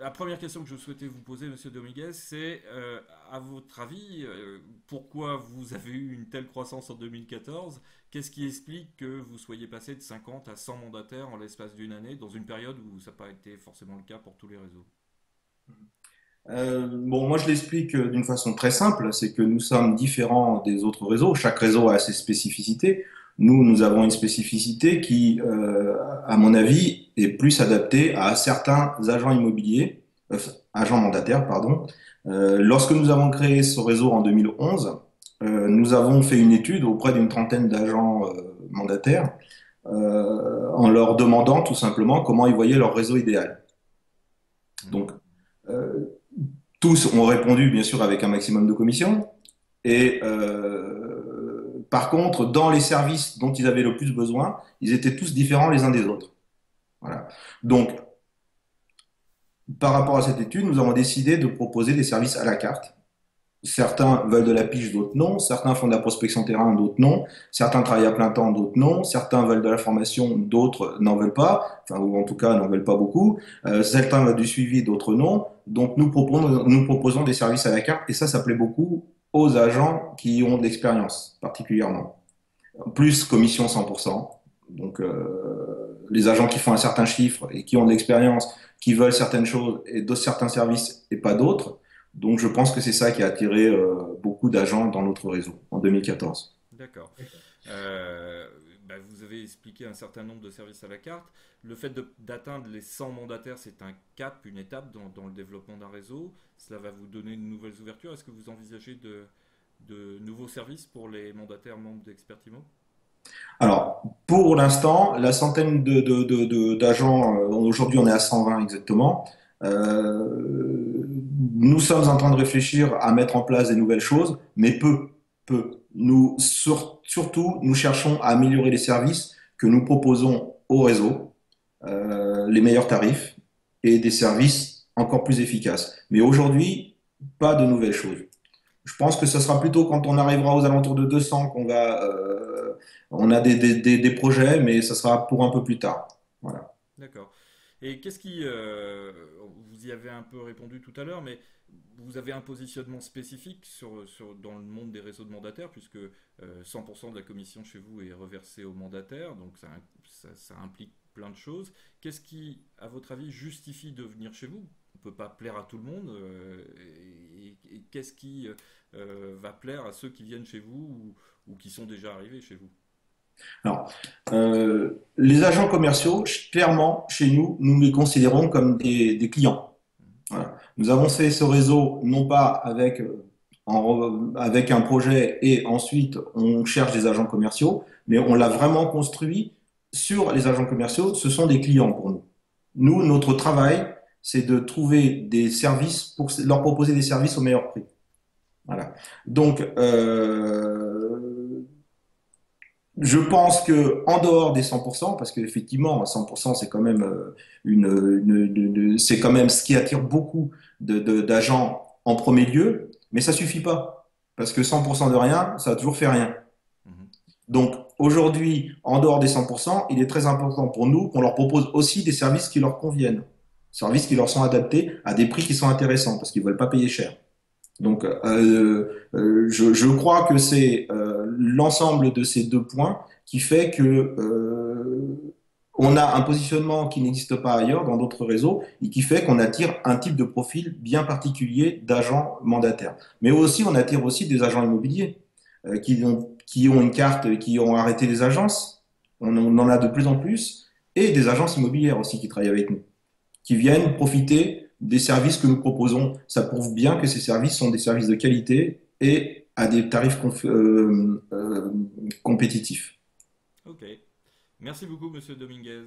la première question que je souhaitais vous poser, Monsieur Dominguez, c'est à votre avis, pourquoi vous avez eu une telle croissance en 2014? Qu'est-ce qui explique que vous soyez passé de 50 à 100 mandataires en l'espace d'une année, dans une période où ça n'a pas été forcément le cas pour tous les réseaux? Bon, moi je l'explique d'une façon très simple, c'est que nous sommes différents des autres réseaux. Chaque réseau a ses spécificités. Nous avons une spécificité qui, à mon avis, est plus adaptée à certains agents immobiliers, agents mandataires, pardon. Lorsque nous avons créé ce réseau en 2011, nous avons fait une étude auprès d'une trentaine d'agents mandataires, en leur demandant tout simplement comment ils voyaient leur réseau idéal. Mhm. Donc, euh, tous ont répondu, bien sûr, avec un maximum de commissions. Et par contre, dans les services dont ils avaient le plus besoin, ils étaient tous différents les uns des autres. Voilà. Donc, par rapport à cette étude, nous avons décidé de proposer des services à la carte. Certains veulent de la pige, d'autres non. Certains font de la prospection terrain, d'autres non. Certains travaillent à plein temps, d'autres non. Certains veulent de la formation, d'autres n'en veulent pas. Enfin, ou en tout cas, n'en veulent pas beaucoup. Certains veulent du suivi, d'autres non. Donc, nous proposons des services à la carte et ça plaît beaucoup aux agents qui ont de l'expérience, particulièrement. Plus commission 100%. Donc, les agents qui font un certain chiffre et qui ont de l'expérience, qui veulent certaines choses et d'autres certains services et pas d'autres. Donc, je pense que c'est ça qui a attiré beaucoup d'agents dans notre réseau en 2014. D'accord. Euh, Vous avez expliqué un certain nombre de services à la carte. Le fait d'atteindre les 100 mandataires, c'est un cap, une étape dans le développement d'un réseau. Cela va vous donner de nouvelles ouvertures. Est-ce que vous envisagez de nouveaux services pour les mandataires membres d'Expertimo? Alors, pour l'instant, la centaine d'agents, aujourd'hui on est à 120 exactement. Nous sommes en train de réfléchir à mettre en place des nouvelles choses, mais peu. Surtout, nous cherchons à améliorer les services que nous proposons au réseau, les meilleurs tarifs et des services encore plus efficaces. Mais aujourd'hui, pas de nouvelles choses. Je pense que ce sera plutôt quand on arrivera aux alentours de 200 qu'on va, on a des projets, mais ça sera pour un peu plus tard. Voilà. D'accord. Et qu'est-ce qui... vous y avez un peu répondu tout à l'heure, mais vous avez un positionnement spécifique dans le monde des réseaux de mandataires, puisque 100% de la commission chez vous est reversée aux mandataires, donc ça implique plein de choses. Qu'est-ce qui, à votre avis, justifie de venir chez vous? On ne peut pas plaire à tout le monde. Et qu'est-ce qui va plaire à ceux qui viennent chez vous ou qui sont déjà arrivés chez vous? Alors, les agents commerciaux, clairement, chez nous, nous les considérons comme des clients. Voilà. Nous avons fait ce réseau non pas avec, avec un projet et ensuite on cherche des agents commerciaux, mais on l'a vraiment construit sur les agents commerciaux. Ce sont des clients pour nous. Nous, notre travail, c'est de trouver des services pour leur proposer des services au meilleur prix. Voilà. Donc, je pense que en dehors des 100%, parce qu'effectivement, 100%, c'est quand même c'est quand même ce qui attire beaucoup d'agents en premier lieu, mais ça suffit pas. Parce que 100% de rien, ça a toujours fait rien. Mhm. Donc, aujourd'hui, en dehors des 100%, il est très important pour nous qu'on leur propose aussi des services qui leur conviennent. Services qui leur sont adaptés à des prix qui sont intéressants, parce qu'ils veulent pas payer cher. Donc, je crois que c'est l'ensemble de ces deux points qui fait que on a un positionnement qui n'existe pas ailleurs dans d'autres réseaux et qui fait qu'on attire un type de profil bien particulier d'agents mandataires. Mais aussi, on attire aussi des agents immobiliers qui ont une carte, qui ont arrêté les agences. On en a de plus en plus et des agences immobilières aussi qui travaillent avec nous qui viennent profiter des services que nous proposons. Ça prouve bien que ces services sont des services de qualité et à des tarifs compétitifs. Ok. Merci beaucoup, Monsieur Dominguez.